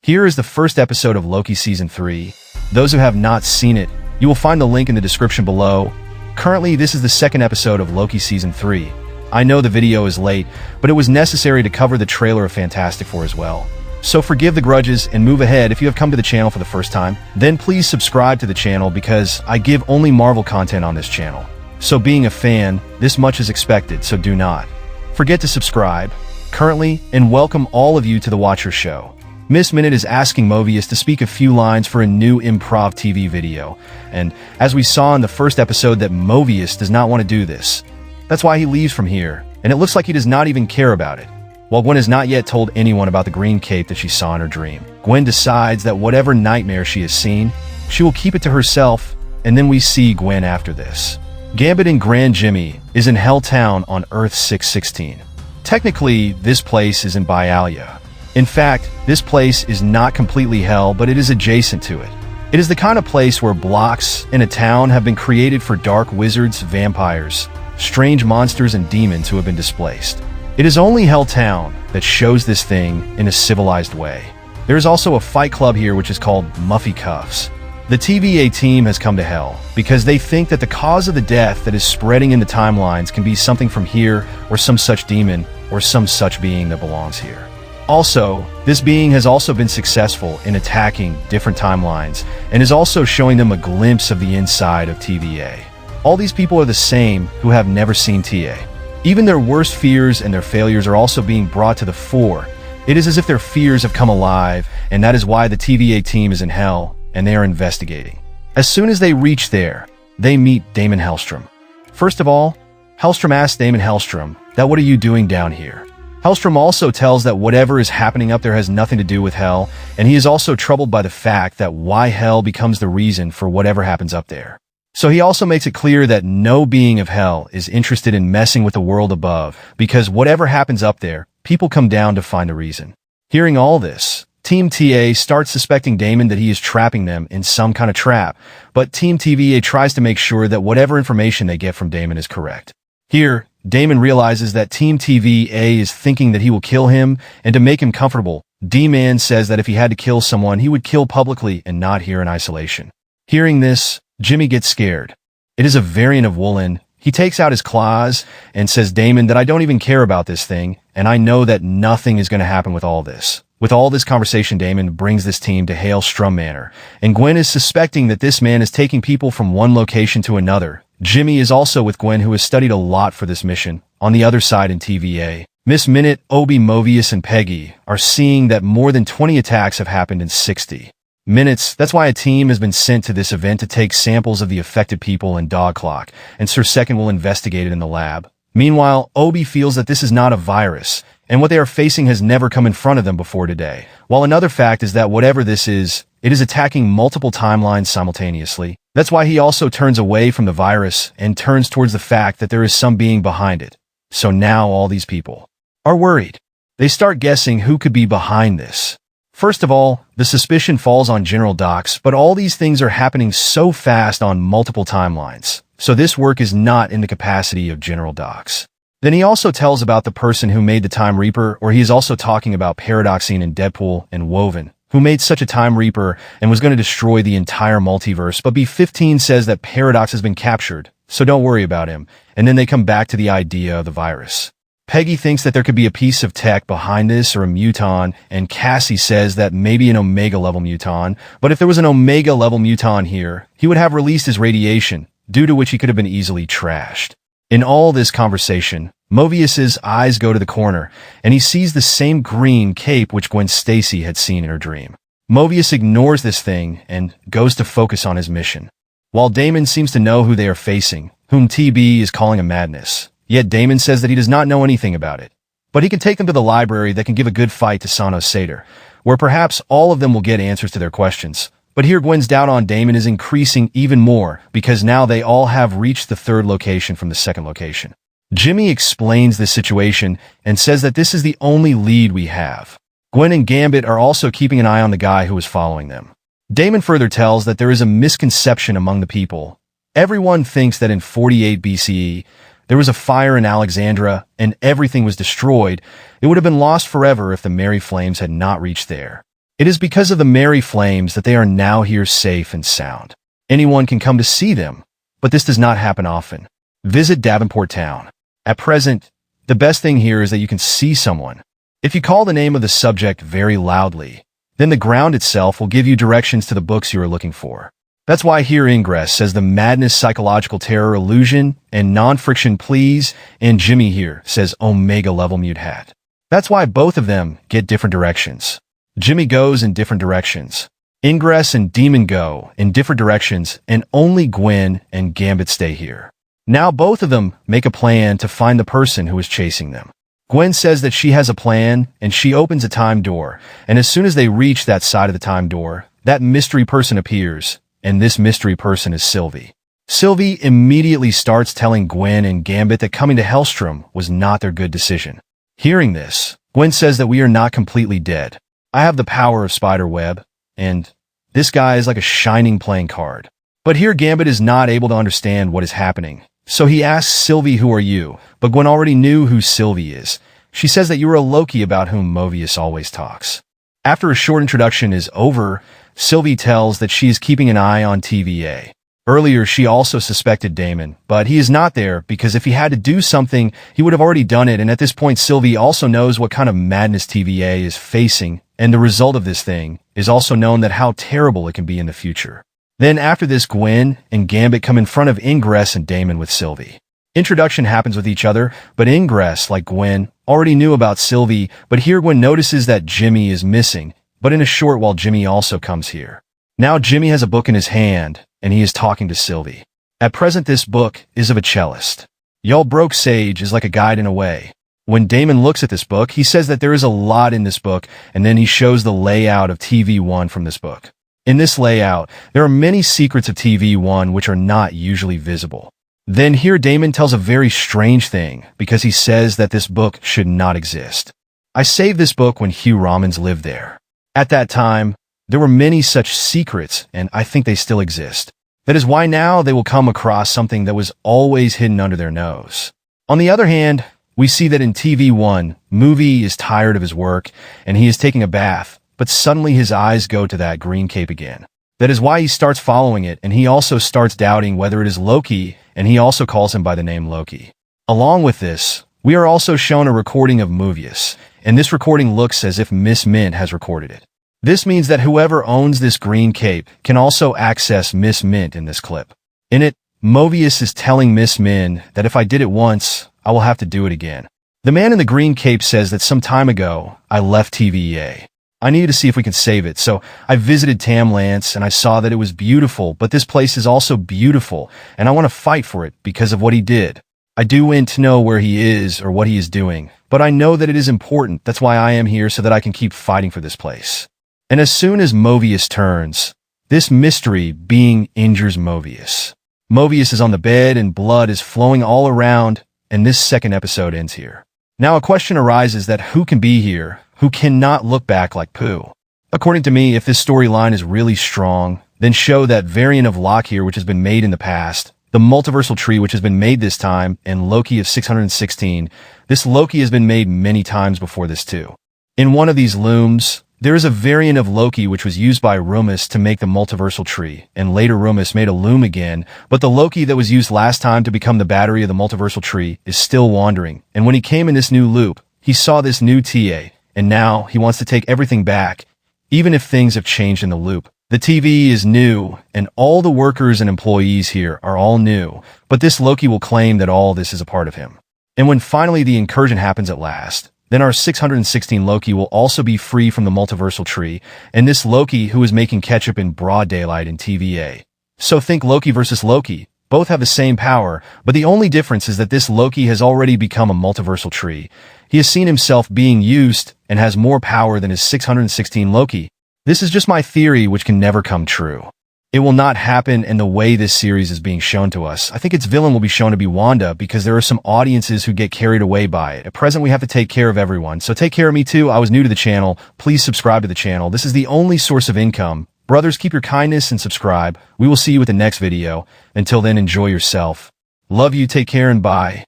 Here is the first episode of Loki Season 3. Those who have not seen it, you will find the link in the description below. Currently, this is the second episode of Loki Season 3. I know the video is late, but it was necessary to cover the trailer of Fantastic Four as well. So forgive the grudges and move ahead. If you have come to the channel for the first time, then please subscribe to the channel because I give only Marvel content on this channel. So being a fan, this much is expected, so do not forget to subscribe. Currently, and welcome all of you to the Watcher Show. Miss Minute is asking Mobius to speak a few lines for a new improv TV video, and as we saw in the first episode that Mobius does not want to do this. That's why he leaves from here, and it looks like he does not even care about it. While Gwen has not yet told anyone about the green cape that she saw in her dream, Gwen decides that whatever nightmare she has seen, she will keep it to herself, and then we see Gwen after this. Gambit and Grand Jimmy is in Helltown on Earth 616. Technically, this place is in Bialia. In fact, this place is not completely hell, but it is adjacent to it. It is the kind of place where blocks in a town have been created for dark wizards, vampires, strange monsters, and demons who have been displaced. It is only Helltown that shows this thing in a civilized way. There is also a fight club here which is called Muffy Cuffs. The TVA team has come to Hell because they think that the cause of the death that is spreading in the timelines can be something from here or some such demon or some such being that belongs here. Also, this being has also been successful in attacking different timelines and is also showing them a glimpse of the inside of TVA. All these people are the same who have never seen TA. Even their worst fears and their failures are also being brought to the fore. It is as if their fears have come alive, and that is why the TVA team is in Hell, and they are investigating. As soon as they reach there, they meet Damon Hellstrom. First of all, Hellstrom asks Damon Hellstrom that what are you doing down here? Hellstrom also tells that whatever is happening up there has nothing to do with Hell, and he is also troubled by the fact that why Hell becomes the reason for whatever happens up there. So he also makes it clear that no being of Hell is interested in messing with the world above, because whatever happens up there, people come down to find the reason. Hearing all this, Team TA starts suspecting Damon that he is trapping them in some kind of trap, but Team TVA tries to make sure that whatever information they get from Damon is correct. Here, Damon realizes that Team TVA is thinking that he will kill him, and to make him comfortable, D-Man says that if he had to kill someone, he would kill publicly and not here in isolation. Hearing this, Jimmy gets scared. It is a variant of Woolen. He takes out his claws and says, Damon, that I don't even care about this thing, and I know that nothing is going to happen with all this. With all this conversation, Damon brings this team to Hailstrom Manor, and Gwen is suspecting that this man is taking people from one location to another. Jimmy is also with Gwen, who has studied a lot for this mission. On the other side in TVA, Miss Minute, Obi, Mobius, and Peggy are seeing that more than 20 attacks have happened in 60 minutes. That's why a team has been sent to this event to take samples of the affected people and Dog Clock, and Sir Second will investigate it in the lab. Meanwhile, Obi feels that this is not a virus, and what they are facing has never come in front of them before today. While another fact is that whatever this is, it is attacking multiple timelines simultaneously. That's why he also turns away from the virus and turns towards the fact that there is some being behind it. So now all these people are worried. They start guessing who could be behind this. First of all, the suspicion falls on General Dox, but all these things are happening so fast on multiple timelines. So this work is not in the capacity of General Dox. Then he also tells about the person who made the Time Reaper, or he is also talking about Paradoxine and Deadpool and Woven, who made such a Time Reaper and was going to destroy the entire multiverse, but B-15 says that Paradox has been captured, so don't worry about him, and then they come back to the idea of the virus. Peggy thinks that there could be a piece of tech behind this or a muton, and Cassie says that maybe an Omega-level muton, but if there was an Omega-level muton here, he would have released his radiation, due to which he could have been easily trashed. In all this conversation, Mobius's eyes go to the corner, and he sees the same green cape which Gwen Stacy had seen in her dream. Mobius ignores this thing and goes to focus on his mission. While Damon seems to know who they are facing, whom TB is calling a madness, yet Damon says that he does not know anything about it. But he can take them to the library that can give a good fight to Sano's Satyr, where perhaps all of them will get answers to their questions. But here Gwen's doubt on Damon is increasing even more, because now they all have reached the third location from the second location. Jimmy explains this situation and says that this is the only lead we have. Gwen and Gambit are also keeping an eye on the guy who is following them. Damon further tells that there is a misconception among the people. Everyone thinks that in 48 BCE, there was a fire in Alexandria and everything was destroyed. It would have been lost forever if the Merry Flames had not reached there. It is because of the merry flames that they are now here safe and sound. Anyone can come to see them, but this does not happen often. Visit Davenport Town. At present, the best thing here is that you can see someone. If you call the name of the subject very loudly, then the ground itself will give you directions to the books you are looking for. That's why here Ingress says the madness, psychological terror, illusion, and non-friction please, and Jimmy here says Omega level mute hat. That's why both of them get different directions. Jimmy goes in different directions. Ingress and Demon go in different directions, and only Gwen and Gambit stay here. Now both of them make a plan to find the person who is chasing them. Gwen says that she has a plan, and she opens a time door, and as soon as they reach that side of the time door, that mystery person appears, and this mystery person is Sylvie. Sylvie immediately starts telling Gwen and Gambit that coming to Hellstrom was not their good decision. Hearing this, Gwen says that we are not completely dead. I have the power of Spiderweb, and this guy is like a shining playing card. But here Gambit is not able to understand what is happening. So he asks Sylvie, who are you? But Gwen already knew who Sylvie is. She says that you are a Loki about whom Mobius always talks. After a short introduction is over, Sylvie tells that she is keeping an eye on TVA. Earlier, she also suspected Damon, but he is not there because if he had to do something, he would have already done it, and at this point Sylvie also knows what kind of madness TVA is facing, and the result of this thing is also known that how terrible it can be in the future. Then after this, Gwen and Gambit come in front of Ingress and Damon with Sylvie. Introduction happens with each other, but Ingress, like Gwen, already knew about Sylvie, but here Gwen notices that Jimmy is missing, but in a short while Jimmy also comes here. Now Jimmy has a book in his hand, and he is talking to Sylvie. At present this book is of a cellist. Y'all broke Sage is like a guide in a way. When Damon looks at this book, he says that there is a lot in this book, and then he shows the layout of TV1 from this book. In this layout, there are many secrets of TV1 which are not usually visible. Then here Damon tells a very strange thing, because he says that this book should not exist. I saved this book when Hugh Romans lived there. At that time, there were many such secrets, and I think they still exist. That is why now they will come across something that was always hidden under their nose. On the other hand, we see that in TV1, Movie is tired of his work, and he is taking a bath, but suddenly his eyes go to that green cape again. That is why he starts following it, and he also starts doubting whether it is Loki, and he also calls him by the name Loki. Along with this, we are also shown a recording of Mobius, and this recording looks as if Miss Mint has recorded it. This means that whoever owns this green cape can also access Miss Mint in this clip. In it, Mobius is telling Miss Mint that if I did it once, I will have to do it again. The man in the green cape says that some time ago, I left TVA. I needed to see if we could save it, so I visited Tamlance and I saw that it was beautiful, but this place is also beautiful, and I want to fight for it because of what he did. I do want to know where he is or what he is doing, but I know that it is important. That's why I am here, so that I can keep fighting for this place. And as soon as Mobius turns, this mystery being injures Mobius. Mobius is on the bed and blood is flowing all around, and this second episode ends here. Now a question arises that who can be here, who cannot look back like poo? According to me, if this storyline is really strong, then show that variant of Loki here which has been made in the past, the multiversal tree which has been made this time, and Loki of 616. This Loki has been made many times before this too. In one of these looms, there is a variant of Loki which was used by Rumus to make the multiversal tree, and later Rumus made a loom again, but the Loki that was used last time to become the battery of the multiversal tree is still wandering, and when he came in this new loop, he saw this new TA, and now he wants to take everything back, even if things have changed in the loop. The TV is new, and all the workers and employees here are all new, but this Loki will claim that all this is a part of him. And when finally the incursion happens at last, then our 616 Loki will also be free from the multiversal tree, and this Loki who is making ketchup in broad daylight in TVA. So think Loki versus Loki. Both have the same power, but the only difference is that this Loki has already become a multiversal tree. He has seen himself being used and has more power than his 616 Loki. This is just my theory, which can never come true. It will not happen in the way this series is being shown to us. I think its villain will be shown to be Wanda because there are some audiences who get carried away by it. At present, we have to take care of everyone. So take care of me too. I was new to the channel. Please subscribe to the channel. This is the only source of income. Brothers, keep your kindness and subscribe. We will see you at the next video. Until then, enjoy yourself. Love you, take care, and bye.